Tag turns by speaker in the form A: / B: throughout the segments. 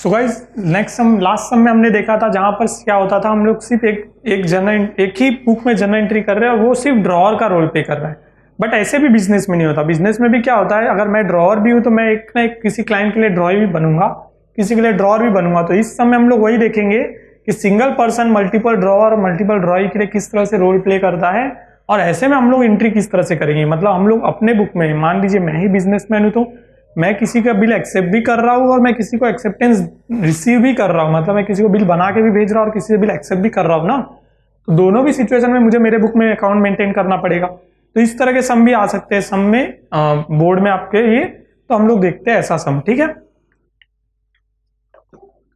A: सो guys next sum last sum में हमने देखा था जहां पर क्या होता था, हम लोग सिर्फ एक ही बुक में जर्नल एंट्री कर रहे हैं और वो सिर्फ ड्रॉअर का रोल प्ले कर रहा है। बट ऐसे भी बिजनेस में नहीं होता। बिजनेस में भी क्या होता है, अगर मैं ड्रॉअर भी हूं तो मैं एक ना एक किसी क्लाइंट के लिए ड्रॉअर भी बनूंगा, किसी के लिए ड्रॉअर भी बनूंगा। तो इस समय हम लोग वही देखेंगे कि सिंगल पर्सन मल्टीपल ड्रॉअर और मल्टीपल ड्रॉअर के लिए किस तरह से रोल प्ले करता है और ऐसे में हम लोग एंट्री किस तरह से करेंगे। मतलब हम लोग अपने बुक में, मान लीजिए मैं ही बिजनेसमैन हूं तो मैं किसी का बिल एक्सेप्ट भी कर रहा हूं और मैं किसी को एक्सेप्टेंस रिसीव भी कर रहा हूं, मतलब मैं किसी को बिल बना के भी भेज रहा हूं और किसी से बिल एक्सेप्ट भी कर रहा हूं ना। तो दोनों भी सिचुएशन में मुझे मेरे बुक में अकाउंट मेंटेन करना पड़ेगा। तो इस तरह के सम भी आ सकते हैं सम में, बोर्ड में आपके ये। तो हम लोग देखते हैं ऐसा सम, ठीक है।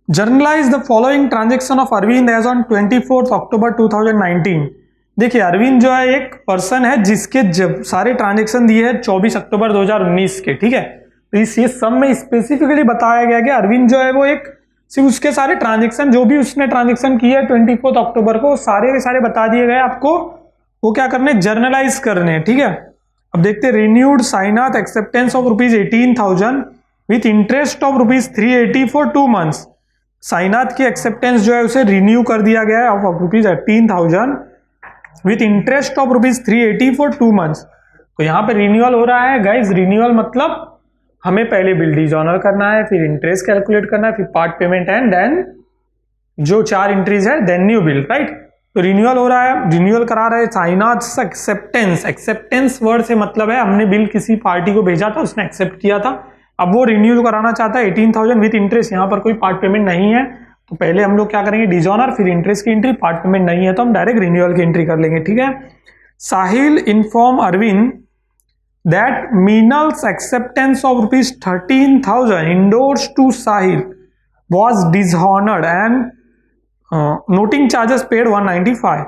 A: Journalise the following transaction of Arvind as on 24 October 2019। देखिए अरविंद जो है एक पर्सन है जिसके जब सारे ट्रांजेक्शन दिए हैं 24 अक्टूबर 2019 के, ठीक है। तो इस ये सम में स्पेसिफिकली बताया गया कि अरविंद जो है वो एक सिर्फ उसके सारे ट्रांजेक्शन जो भी उसने ट्रांजेक्शन किए हैं 24 अक्टूबर को सारे के सारे बता दिए गए आपको। वो क्या करने, जर्नलाइज करने हैं, ठीक है। अब देखते हैं renewed Sainath acceptance of ₹18,000 with interest of ₹380 for 2 months। Sainath की एक्सेप्टेंस जो है उसे रिन्यू कर दिया गया है of ₹18,000 with interest of ₹380 for 2 months। तो यहाँ पे रिन्यूअल हो रहा है गाइज। रिन्यूअल मतलब हमें पहले बिल डिजॉनर करना है, फिर इंटरेस्ट कैलकुलेट करना है, फिर पार्ट पेमेंट एंड देन जो 4 एंट्रीज है देन न्यू बिल, राइट। तो रिन्यूअल हो रहा है, रिन्यूअल करा रहे साइनाथ एक्सेप्टेंस। एक्सेप्टेंस वर्ड से मतलब है हमने बिल किसी पार्टी को भेजा था, उसने एक्सेप्ट किया था, अब वो रिन्यू कराना चाहता है 18,000 विथ इंटरेस्ट। यहाँ पर कोई पार्ट पेमेंट नहीं है तो पहले हम लोग क्या करेंगे, डिजॉनर, फिर इंटरेस्ट की एंट्री। पार्ट पेमेंट नहीं है तो हम डायरेक्ट रिन्यूअल की एंट्री कर लेंगे, ठीक है। Sahil inform Arvind that Meenal's acceptance of ₹13,000 endorsed to Sahil was dishonored and noting charges paid 195।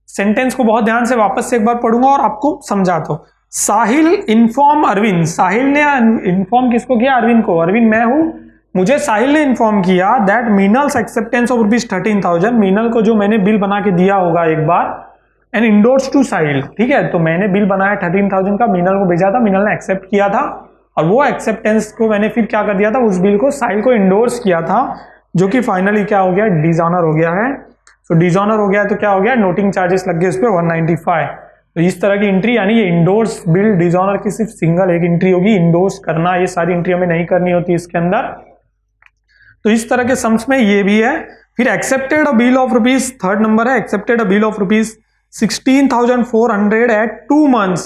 A: Sentence को बहुत ध्यान से वापस से एक बार पढ़ूंगा और आपको समझाता हूं। साहिल इन्फॉर्म अरविंद, साहिल ने इन्फॉर्म किसको किया, अरविंद को। अरविंद मैं हूं, मुझे साहिल ने इन्फॉर्म किया that Meenal's acceptance of ₹13,000, Meenal को जो मैंने बिल बना के दिया होगा एक बार, एंड इंडोर्स टू साहिल, ठीक है। तो मैंने बिल बनाया 13,000 का, मीनल को भेजा था, मीनल ने एक्सेप्ट किया था और वो एक्सेप्टेंस को मैंने फिर क्या कर दिया था, उस बिल को साहिल को इंडोर्स किया था, जो कि फाइनली क्या हो गया, डिजॉनर हो गया है। तो डिजॉनर हो गया तो क्या हो गया, नोटिंग चार्जेस लग गए उस पर 195। तो इस तरह की एंट्री, यानी ये इंडोर्स बिल डिजॉनर की सिर्फ सिंगल एक एंट्री होगी। इंडोर्स करना, ये सारी एंट्री हमें नहीं करनी होती इसके अंदर। तो इस तरह के सम्स में ये भी है। फिर accepted a bill of rupees, third number है, accepted a bill of ₹16,400 at 2 months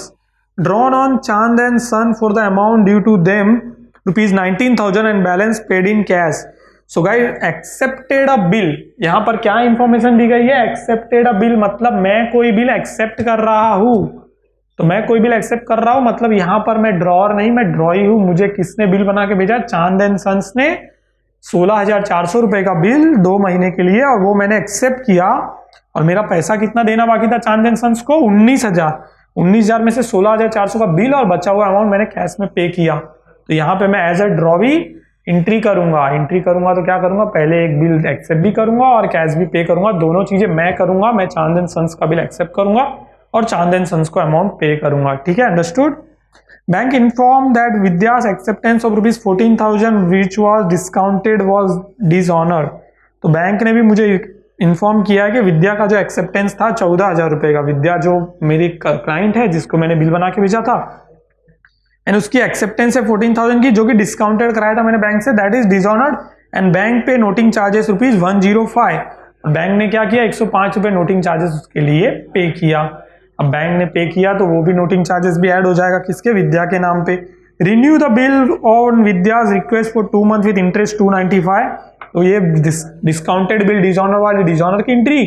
A: drawn on Chand and Son for the amount due to them ₹19,000 and balance paid in cash। So guys accepted a bill, यहां पर क्या information दी गई है, accepted a bill मतलब मैं कोई bill accept कर रहा हूं। तो मैं कोई बिल एक्सेप्ट कर रहा हूं मतलब यहां पर मैं ड्रॉअर नहीं, मैं ड्रॉई हूं। मुझे किसने बिल बना के भेजा, चांद एंड सन्स ने 16,400 रुपए का बिल 2 महीने के लिए, और वो मैंने एक्सेप्ट किया और मेरा पैसा कितना देना बाकी था चांद एंड सन्स को, 19,000 में से 16,400 का बिल और बचा हुआ अमाउंट मैंने कैश में पे किया। तो यहाँ पे मैं एज अ ड्रॉवी एंट्री करूंगा। तो क्या करूंगा, पहले एक बिल एक्सेप्ट भी करूंगा और कैश भी पे करूंगा। दोनों चीजें मैं करूंगा। मैं चांद एंड सन्स का बिल एक्सेप्ट करूंगा और चांद एंड सन्स को अमाउंट पे करूंगा, ठीक है, understood. Bank inform that विद्यास acceptance of ₹14,000 which was discounted was dishonoured. तो बैंक ने भी मुझे इन्फॉर्म किया है कि विद्या का जो एक्सेप्टेंस था 14,000 रुपए का, विद्या जो मेरी क्लाइंट है जिसको मैंने बिल बना के भेजा था, एंड उसकी एक्सेप्टेंस है 14,000 की, जो कि डिस्काउंटेड कराया था मैंने बैंक से, that is dishonoured and bank पे नोटिंग चार्जेस ₹105। बैंक ने क्या किया, 105 रुपए नोटिंग चार्जेस उसके लिए पे किया। अब बैंक ने पे किया तो वो भी नोटिंग चार्जेस भी ऐड हो जाएगा किसके, विद्या के नाम पे। Renew the bill on Vidya's request for 2 months with interest 295। तो ये डिस्काउंटेड बिल डिजॉनर वाली डिजॉनर की एंट्री,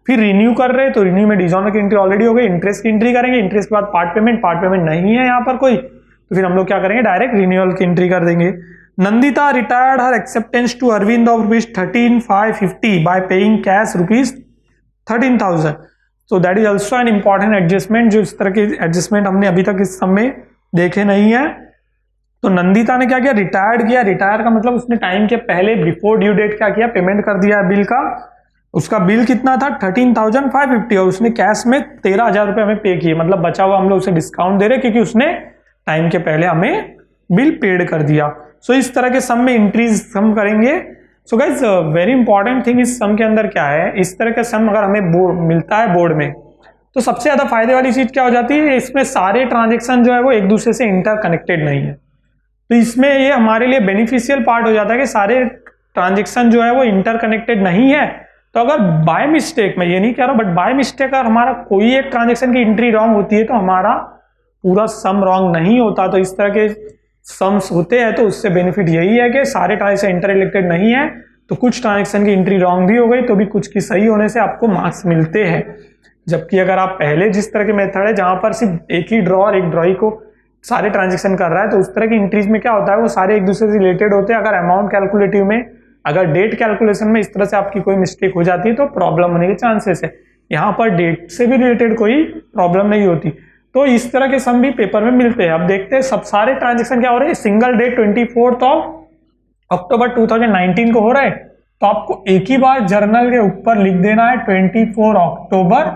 A: फिर रिन्यू कर रहे, तो रिन्यू में डिजॉनर की एंट्री ऑलरेडी हो गई, इंटरेस्ट की एंट्री करेंगे, इंटरेस्ट के बाद पार्ट पेमेंट नहीं है यहाँ पर कोई, तो फिर हम लोग क्या करेंगे, डायरेक्ट रिन्यूअल की एंट्री कर देंगे। Nandita retired her acceptance to Arvind of ₹13,550 by paying cash ₹13,000। तो that is also an important adjustment, जो इस तरह के एडजस्टमेंट हमने अभी तक इस समय देखे नहीं है। तो नंदिता ने क्या किया, रिटायर्ड किया। रिटायर का मतलब उसने टाइम के पहले बिफोर ड्यू डेट क्या किया, पेमेंट कर दिया बिल का। उसका बिल कितना था 13,550 और उसने कैश में 13,000 रुपए हमें पे किए, मतलब बचा हुआ हम लोग उसे डिस्काउंट दे रहे क्योंकि उसने टाइम के पहले हमें बिल पेड कर दिया। सो इस तरह के सम में इंट्रीज हम करेंगे। So guys very important thing इस सम के अंदर क्या है, इस तरह का सम अगर हमें मिलता है बोर्ड में तो सबसे ज्यादा फायदे वाली चीज क्या हो जाती है, इसमें सारे ट्रांजेक्शन जो है वो एक दूसरे से इंटरकनेक्टेड नहीं है। तो इसमें ये हमारे लिए बेनिफिशियल पार्ट हो जाता है कि सारे ट्रांजेक्शन जो है वो इंटरकनेक्टेड नहीं है। तो अगर बाय मिस्टेक, मैं ये नहीं कह रहा बट बाय मिस्टेक अगर हमारा कोई एक ट्रांजेक्शन की एंट्री रॉन्ग होती है तो हमारा पूरा सम रॉन्ग नहीं होता। तो इस तरह के सम्स होते हैं तो उससे बेनिफिट यही है कि सारे ट्रांजेक्शन इंटर रिलेटेड नहीं है, तो कुछ ट्रांजेक्शन की एंट्री रॉन्ग भी हो गई तो भी कुछ की सही होने से आपको मार्क्स मिलते हैं। जबकि अगर आप पहले जिस तरह के मेथड है जहां पर सिर्फ एक ही ड्रॉ और एक ड्रॉई को सारे ट्रांजेक्शन कर रहा है, तो उस तरह की एंट्रीज में क्या होता है वो सारे एक दूसरे से रिलेटेड होते हैं। अगर अमाउंट कैलकुलेटिव में, अगर डेट कैलकुलेशन में इस तरह से आपकी कोई मिस्टेक हो जाती है तो प्रॉब्लम होने के चांसेस है। यहाँ पर डेट से भी रिलेटेड कोई प्रॉब्लम नहीं होती। तो इस तरह के सम भी पेपर में मिलते हैं। अब देखते हैं सब सारे ट्रांजेक्शन क्या हो रहे हैं। सिंगल डेट 24 अक्टूबर 2019 को हो रहा है, तो आपको एक ही बार जर्नल के ऊपर लिख देना है 24 October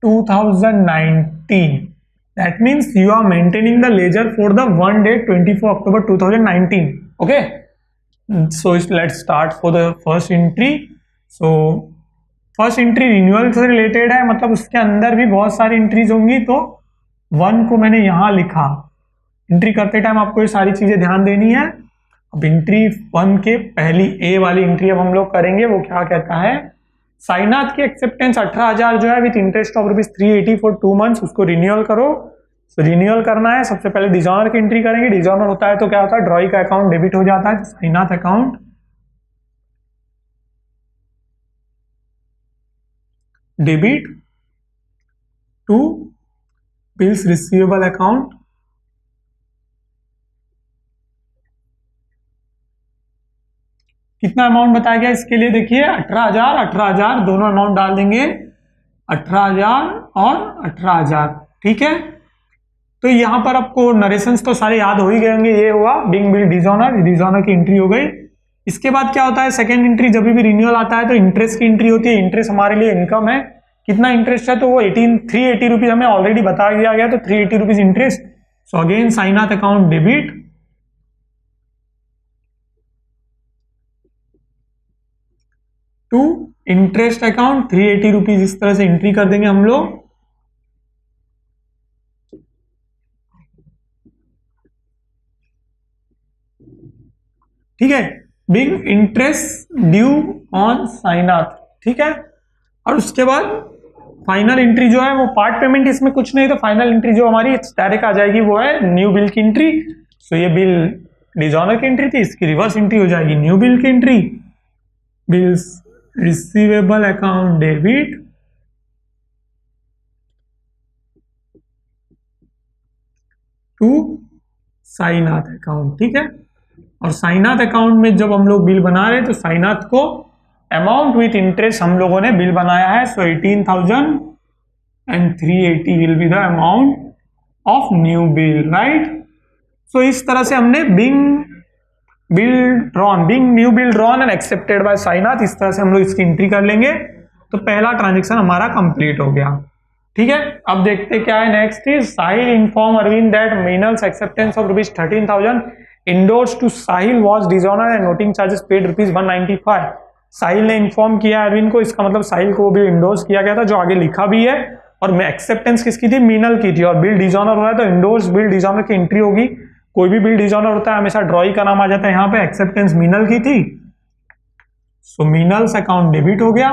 A: 2019। That means you are maintaining the ledger for the one date 24 October 2019. Okay. So let's start for the first entry. So first entry renewal से रिलेटेड है, मतलब उसके अंदर भी बहुत सारी एंट्रीज होंगी। तो 1 को मैंने यहां लिखा। एंट्री करते टाइम आपको ये सारी चीजें ध्यान देनी है। अब एंट्री 1 के पहली ए वाली एंट्री अब हम लोग करेंगे, वो क्या कहता है, साइनाथ की एक्सेप्टेंस 18,000 जो है with interest of ₹380 for 2 months, उसको रिन्यूअल करो। तो रिन्यूअल करना है, सबसे पहले डिजॉनर की एंट्री करेंगे। डिजॉनर होता है तो क्या होता है, ड्रॉई का अकाउंट डेबिट हो जाता है, तो Sainath account debit to bills receivable account कितना अमाउंट बताया गया इसके लिए, देखिए 18,000 दोनों अमाउंट डाल देंगे, 18,000 और 18,000। ठीक है, तो यहां पर आपको नरेशंस तो सारे याद हो ही गए होंगे। ये हुआ बिंग बिल डिजॉनर की एंट्री हो गई। इसके बाद क्या होता है, सेकंड एंट्री जब भी रिन्यूअल आता है तो इंटरेस्ट की एंट्री होती है। इंटरेस्ट हमारे लिए इनकम है, कितना इंटरेस्ट है तो वो 380 रुपीज हमें ऑलरेडी बता दिया गया, तो 380 rupees interest. So again Sainath account debit to interest account 380 rupees, इस तरह से एंट्री कर देंगे हम लोग। ठीक है, big interest due on Sainath. ठीक है, और उसके बाद फाइनल एंट्री जो है वो पार्ट पेमेंट, इसमें कुछ नहीं, तो फाइनल एंट्री जो हमारी डायरेक्ट आ जाएगी वो है न्यू बिल की एंट्री। सो ये बिल डिजॉनर की एंट्री थी, इसकी रिवर्स एंट्री हो जाएगी न्यू बिल की entry, bills receivable account debit to Sainath account. ठीक है, और साइनाथ अकाउंट में जब हम लोग बिल बना रहे हैं तो साइनाथ को अमाउंट विथ इंटरेस्ट हम लोगों ने बिल बनाया है। So 18,000 and 380 will be the amount of new bill, right. So इस तरह से हमने being new bill drawn and accepted by Sainath, इस तरह से हम लोग इसकी एंट्री कर लेंगे। तो पहला ट्रांजेक्शन हमारा कंप्लीट हो गया। ठीक है, अब देखते क्या है next is Sahil inform Arvind that Meenal's acceptance of ₹13,000 endorse to Sahil was dishonour and noting charges paid ₹195। Sahil ने इन्फॉर्म किया अरविंद को, इसका मतलब साहिल को भी इंडोर्स किया गया था, जो आगे लिखा भी है। और एक्सेप्टेंस किसकी थी, मीनल की थी, और बिल डिसऑनर हो रहा है तो इंडोर्स बिल डिसऑनर की एंट्री होगी। कोई भी बिल डिसऑनर होता है हमेशा ड्रॉई का नाम आ जाता है, यहाँ पे एक्सेप्टेंस मीनल की थी। सो मीनल्स अकाउंट डेबिट हो गया,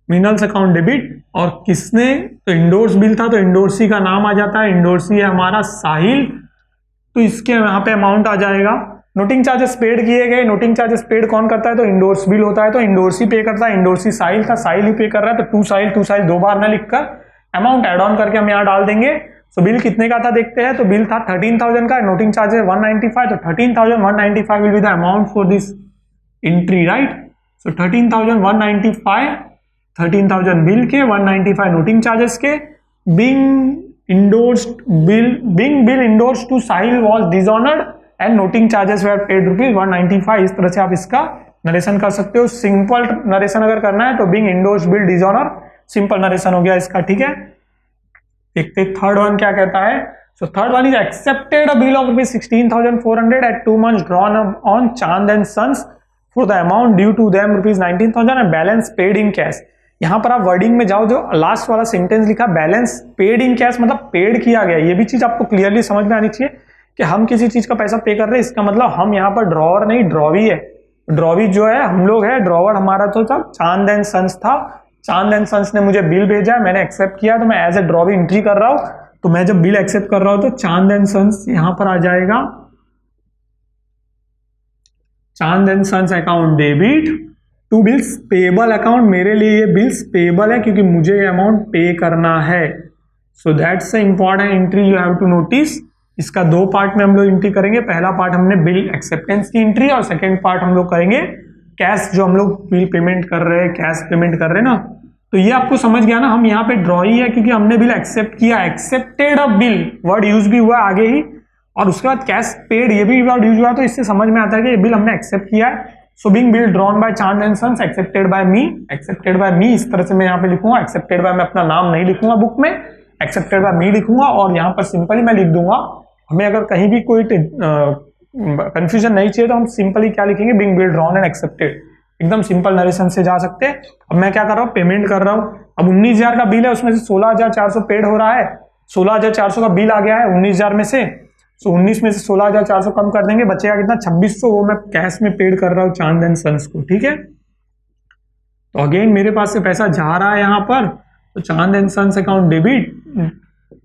A: मीनल्स अकाउंट डेबिट। और किसने, तो इंडोर्स बिल था तो इंडोर्सी का नाम आ जाता है, इंडोर्सी है हमारा साहिल, तो इसके यहाँ पे अमाउंट आ जाएगा। नोटिंग चार्जेस पेड किए गए, नोटिंग चार्जेस पेड कौन करता है, तो इंडोर्स बिल होता है, तो इंडोर्सी पे करता है, इंडोर्सी साहिल था, साहिल ही पे कर रहा है, तो टू साहिल दो बार ना लिखकर अमाउंट एड ऑन करके हम यहाँ डाल देंगे। सो बिल कितने का था देखते हैं, तो बिल था 13,000 का, नोटिंग चार्जेस 195, तो 13,195 will be the amount for this entry, right. So 13,195, 13,000 bill के, 195 नोटिंग चार्जेस के। Being bill endorse to Sahil was dishonoured and noting charges were paid ₹195। इस तरह से आप इसका नरेशन कर सकते हो। सिंपल नरेशन अगर करना है तो being endorse bill dishonour, simple narration हो गया इसका। ठीक है, देखते थर्ड वन क्या कहता है। So third one is accepted a bill of rupees 16,400 at 2 months drawn on Chand and Sons for the amount due to them rupees 19,000 and balance paid in cash. यहाँ पर आप वर्डिंग में जाओ, जो last वाला सेंटेंस लिखा balance paid in cash, मतलब paid किया गया। ये भी चीज आपको क्लियरली समझ में आनी चाहिए कि हम किसी चीज का पैसा पे कर रहे हैं, इसका मतलब हम यहाँ पर ड्रॉवर नहीं ड्रॉवी है। ड्रॉवी जो है हम लोग है, ड्रॉवर हमारा तो था चांद एंड सन्स था। चांद एंड सन्स ने मुझे बिल भेजा है, मैंने एक्सेप्ट किया, तो मैं एज ए ड्रॉवी एंट्री कर रहा हूं। तो मैं जब बिल एक्सेप्ट कर रहा हूं तो चांद एंड सन्स यहां पर आ जाएगा, Chand and sons account debit to bills payable account. मेरे लिए ये बिल्स पेबल है क्योंकि मुझे ये अमाउंट पे करना है। So that's a important entry you have to notice. इसका दो पार्ट में हम लोग एंट्री करेंगे। पहला पार्ट हमने बिल एक्सेप्टेंस की एंट्री और सेकंड पार्ट हम लोग करेंगे कैश, जो हम लोग बिल पेमेंट कर रहे हैं, कैश पेमेंट कर रहे हैं ना। तो ये आपको समझ गया ना, हम यहाँ पे ड्रॉ ही है क्योंकि हमने बिल एक्सेप्ट किया। Accepted a bill word use भी हुआ आगे ही, और उसके बाद कैश पेड ये भी वर्ड यूज हुआ। तो इससे समझ में आता है कि ये बिल हमने एक्सेप्ट किया है। So being bill drawn by Chand and sons accepted by me. Accepted by me इस तरह से मैं यहाँ पे लिखूंगा। एक्सेप्टेड बाय मैं अपना नाम नहीं लिखूंगा बुक में, एक्सेप्टेड बाय मी लिखूंगा। और यहाँ पर सिंपली मैं लिख दूंगा, हमें अगर कहीं भी कोई कंफ्यूजन नहीं चाहिए तो हम सिंपली क्या लिखेंगे, being bill drawn and accepted. एकदम सिंपल नरेशन से जा सकते हैं। अब मैं क्या कर रहा हूँ, पेमेंट कर रहा हूँ। अब 19,000 का बिल है, उसमें से 16,400 पेड हो रहा है। 16,400 का बिल आ गया है 19,000 में से। सो 19 में से 16,400 कम कर देंगे, बचेगा कितना, 2,600। वो मैं कैश में पेड कर रहा हूँ चांद एंड सन्स को, ठीक है। तो अगेन मेरे पास से पैसा जा रहा है यहाँ पर, तो Chand and sons account debit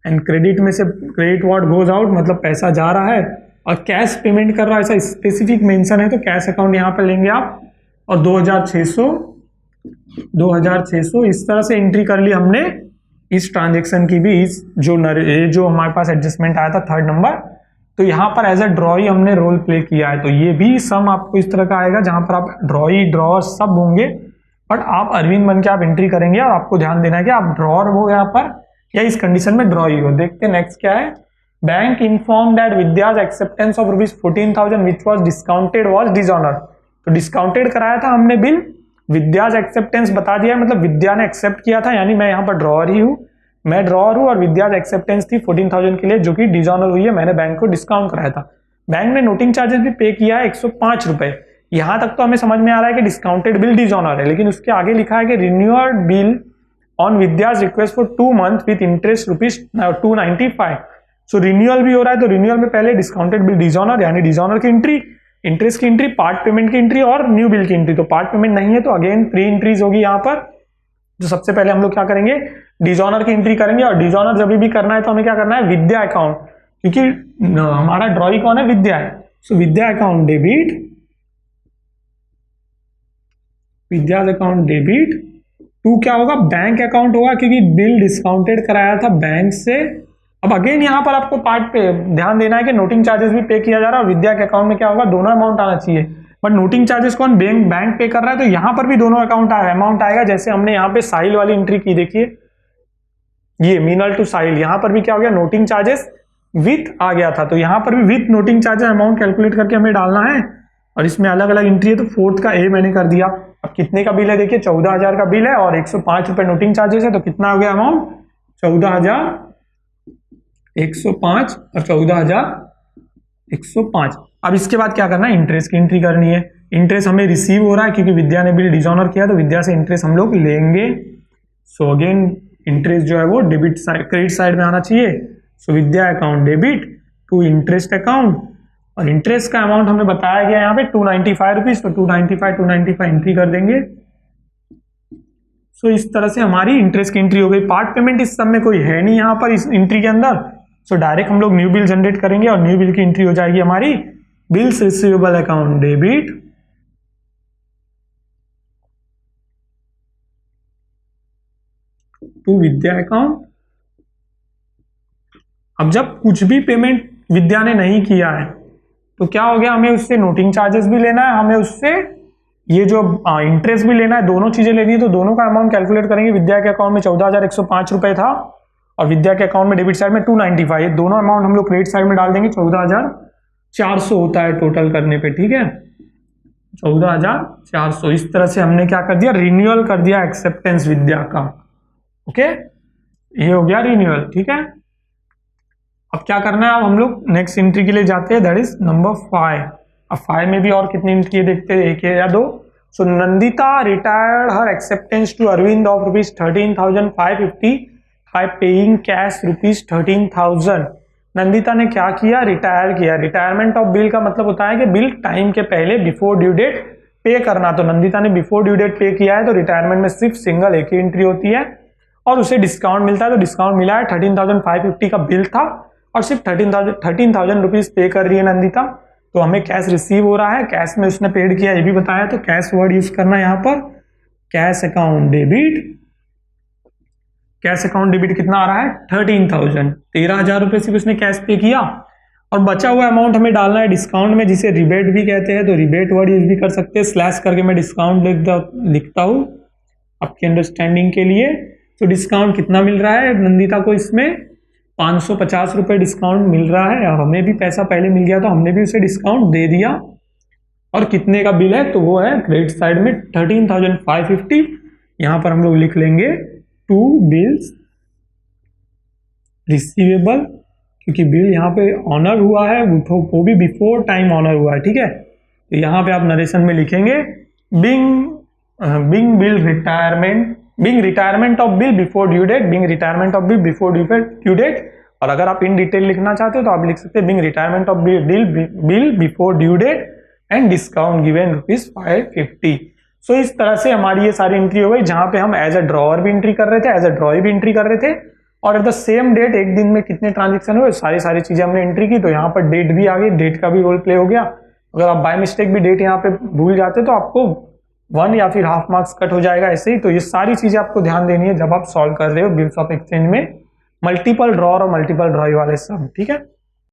A: and credit में से क्रेडिट व्हाट गोज आउट, मतलब पैसा जा रहा है। और कैश पेमेंट कर रहा है, ऐसा स्पेसिफिक मेंशन है तो कैश अकाउंट यहाँ पर लेंगे आप। और 2,600 इस तरह से एंट्री कर ली हमने इस ट्रांजेक्शन की भी। इस जो हमारे पास एडजस्टमेंट आया था थर्ड नंबर, तो यहाँ पर एज अ ड्रॉई हमने रोल प्ले किया है। तो ये भी सम आपको इस तरह का आएगा जहां पर आप ड्रॉई ड्रॉअर सब होंगे, बट आप अरविंद बन के आप एंट्री करेंगे। और आपको ध्यान देना है कि आप ड्रॉअर हो यहाँ पर या इस कंडीशन में ड्रॉई हो। देखते हैं नेक्स्ट क्या है। Bank inform that Vidya's acceptance of rupees 14,000 which was discounted was dishonour. तो डिस्काउंटेड कराया था हमने बिल, विद्याज एक्सेप्टेंस बता दिया, मतलब विद्या ने एक्सेप्ट किया था, यानी मैं यहाँ पर ड्रॉअर ही हूँ। मैं ड्रॉअर हूँ और विद्याज एक्सेप्टेंस थी 14,000 के लिए, जो कि डिसऑनर हुई है। मैंने बैंक को डिस्काउंट कराया था। बैंक ने नोटिंग चार्जेस भी पे किया है 105 रुपए। यहां तक तो हमें समझ में आ रहा है कि डिस्काउंटेड बिल डिसऑनर है, लेकिन उसके आगे लिखा है कि renewed bill on Vidya's request for 2 month with interest rupees 295। So renewal भी हो रहा है, तो रिन्यूअल में पहले डिस्काउंटेड बिल डिसऑनर, यानी डिसऑनर की एंट्री, इंटरेस्ट की एंट्री, पार्ट पेमेंट की एंट्री और न्यू बिल की एंट्री। तो पार्ट पेमेंट नहीं है तो अगेन 3 एंट्रीज होगी यहाँ पर। जो सबसे पहले हम लोग क्या करेंगे, डिसऑनर की एंट्री करेंगे। और डिसऑनर जब भी करना है तो हमें क्या करना है, विद्या अकाउंट, क्योंकि हमारा ड्रॉई कौन है, विद्या है। So Vidya account debit, Vidya account debit to क्या होगा, बैंक अकाउंट होगा, क्योंकि बिल डिस्काउंटेड कराया था बैंक से। अब अगेन यहाँ पर आपको पार्ट पे ध्यान देना है कि नोटिंग चार्जेस भी पे किया जा रहा है और विद्या के अकाउंट में क्या होगा, दोनों अमाउंट आना चाहिए। बट नोटिंग चार्जेस कौन, बैंक पे कर रहा है, तो यहाँ पर भी दोनों अमाउंट आएगा। जैसे हमने यहाँ पे साहिल वाली एंट्री की, देखिए ये मीनल टू साहिल, यहाँ पर भी क्या हो गया, नोटिंग चार्जेस विथ आ गया था, तो यहाँ पर भी with noting charges amount calculate करके हमें डालना है। और इसमें अलग अलग एंट्री है, तो फोर्थ का ए मैंने कर दिया। अब कितने का बिल है, देखिए 14,000 का बिल है और 105 रुपए नोटिंग चार्जेस है, तो कितना हो गया अमाउंट, 14,105 और 14,105। अब इसके बाद क्या करना है, इंटरेस्ट की एंट्री करनी है। इंटरेस्ट हमें रिसीव हो रहा है क्योंकि विद्या ने बिल डिसऑनर किया, तो विद्या से इंटरेस्ट हम लोग लेंगे। सो अगेन इंटरेस्ट जो है वो डेबिट साइड, क्रेडिट साइड में आना चाहिए। So Vidya account debit to interest account, और इंटरेस्ट का अमाउंट हमें बताया गया यहाँ पे 295 रुपीज, तो 295 एंट्री कर देंगे। सो इस तरह से हमारी इंटरेस्ट की एंट्री हो गई। पार्ट पेमेंट इस सब में कोई है नहीं यहाँ पर इस एंट्री के अंदर। सो डायरेक्ट हम लोग न्यू बिल जनरेट करेंगे और न्यू बिल की एंट्री हो जाएगी हमारी bills receivable account debit to Vidya account. अब जब कुछ भी पेमेंट विद्या ने नहीं किया है तो क्या हो गया, हमें उससे नोटिंग चार्जेस भी लेना है, हमें उससे ये जो इंटरेस्ट भी लेना है, दोनों चीजें लेनी है। तो दोनों का अमाउंट कैलकुलेट करेंगे। विद्या के अकाउंट में 14,105 रुपए था और विद्या के अकाउंट में डेबिट साइड में 295, ये दोनों अमाउंट हम लोग क्रेडिट साइड में डाल देंगे। 14,400 होता है टोटल करने पे, ठीक है, 14,400। इस तरह से हमने क्या कर दिया, रिन्यूअल कर दिया एक्सेप्टेंस विद्या का। ओके, ये हो गया रिन्यूअल, ठीक है। अब क्या करना है, अब हम लोग नेक्स्ट एंट्री के लिए जाते हैं, दैट इज नंबर 5। अब 5 में भी और कितनी एंट्री है देखते हैं, एक है या दो। So Nandita retired her acceptance to Arvind of ₹13,550 by paying cash ₹13,000। Nandita ने क्या किया, रिटायर किया। रिटायरमेंट ऑफ बिल का मतलब होता है कि बिल टाइम के पहले बिफोर ड्यू डेट पे करना। तो नंदिता ने बिफोर ड्यू डेट पे किया है, तो रिटायरमेंट में सिर्फ सिंगल एक ही एंट्री होती है और उसे डिस्काउंट मिलता है। तो डिस्काउंट मिला है, 13,550 का बिल था और सिर्फ 13,000 रुपीज पे कर रही है नंदिता। तो हमें कैश रिसीव हो रहा है, कैश में उसने पेड किया ये भी बताया। तो कैश वर्ड यूज करना है यहाँ पर, cash account debit. Cash account debit कितना आ रहा है, 13,000, 13,000 रुपए सिर्फ उसने कैश पे किया और बचा हुआ अमाउंट हमें डालना है डिस्काउंट में, जिसे रिबेट भी कहते हैं। तो रिबेट वर्ड यूज भी कर सकते हैं, स्लैश करके मैं डिस्काउंट लिखता हूँ आपकी अंडरस्टैंडिंग के लिए। तो डिस्काउंट कितना मिल रहा है नंदिता को, इसमें 550 रुपए डिस्काउंट मिल रहा है। और हमें भी पैसा पहले मिल गया तो हमने भी उसे डिस्काउंट दे दिया। और कितने का बिल है, तो वो है क्रेडिट साइड में 13,550। यहाँ पर हम लोग लिख लेंगे टू बिल्स रिसीवेबल, क्योंकि बिल यहाँ पे ऑनर हुआ है, वो भी बिफोर टाइम ऑनर हुआ है, ठीक है। तो यहाँ पे आप नरेशन में लिखेंगे being retirement of bill before due date, being retirement of bill before due date. और अगर आप इन डिटेल लिखना चाहते हो तो आप लिख सकते हैं being retirement of bill before due date and discount given ₹550। सो इस तरह से हमारी ये सारी एंट्री हो गई, जहां पे हम एज अ ड्रॉअर भी एंट्री कर रहे थे, एज अ ड्रॉई भी एंट्री कर रहे थे, और एट द सेम डेट एक दिन में कितने ट्रांजेक्शन हुए सारी चीजें हमने एंट्री की। तो यहाँ पर डेट भी आ गई, डेट का भी रोल प्ले हो गया। अगर आप बाय मिस्टेक भी डेट यहाँ पे भूल जाते तो आपको 1 या फिर हाफ मार्क्स कट हो जाएगा ऐसे ही। तो ये सारी चीजें आपको ध्यान देनी है जब आप सॉल्व कर रहे हो बिल्स ऑफ एक्सचेंज में, मल्टीपल ड्रॉअर और मल्टीपल ड्रॉई वाले सब, ठीक है।